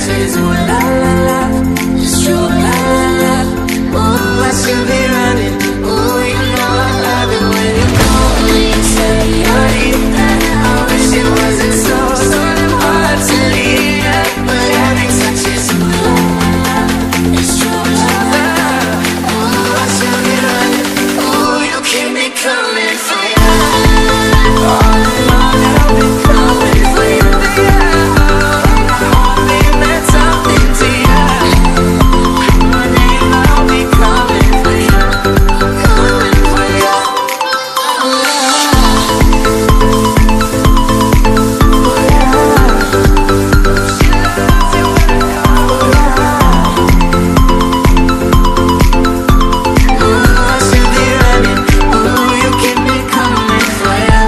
touches, ooh la la la, it's true, la la la. Ooh, I should be running. Ooh, you know I love it when you call me, señorita. I wish it wasn't so damn hard to leave ya, but every touch is ooh la la, it's true, la la la. Ooh, I should be running. Ooh, you keep me coming for ya. All along I've been coming for you, yeah. Hold me, meant something to ya. My name, I'll be coming for ya, coming for ya. Ooh, I should be running. Ooh, you keep me coming for ya.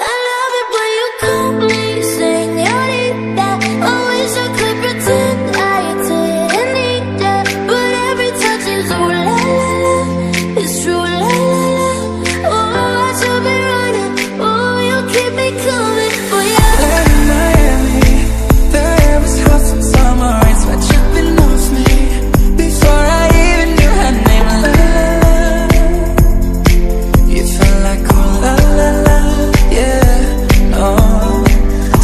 I love it when you call me señorita. I wish I could pretend I didn't need ya, but every touch is ooh la la la, it's true, la la la. Oh, I should be running. Oh, you keep me coming for ya. There in Miami, the air was hot, some summer rain sweat dripping off me before I even knew her name. La la la, you felt like oh la la la, yeah, no.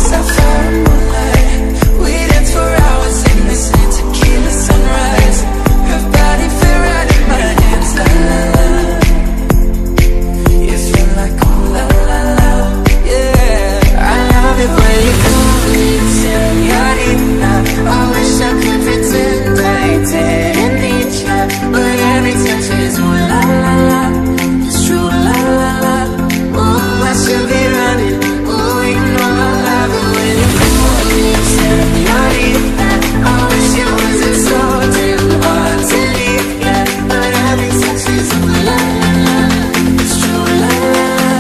Sapphire moonlight, we danced for hours in this tequila sunrise. Her body fit right in my hands. La la la, you feel like oh la la la, yeah. I love it when you call me señorita. I wish I could pretend I didn't need ya, but every touch is ooh la la la, it's true, la la la. Ooh, I should be running. Ooh, you know I love it when you call me señorita. I wish it wasn't so damn hard to leave ya, but every touch is ooh la la la, it's true, la la la.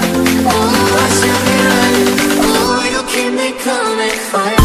Ooh, I should be running. Ooh, you keep me coming for ya.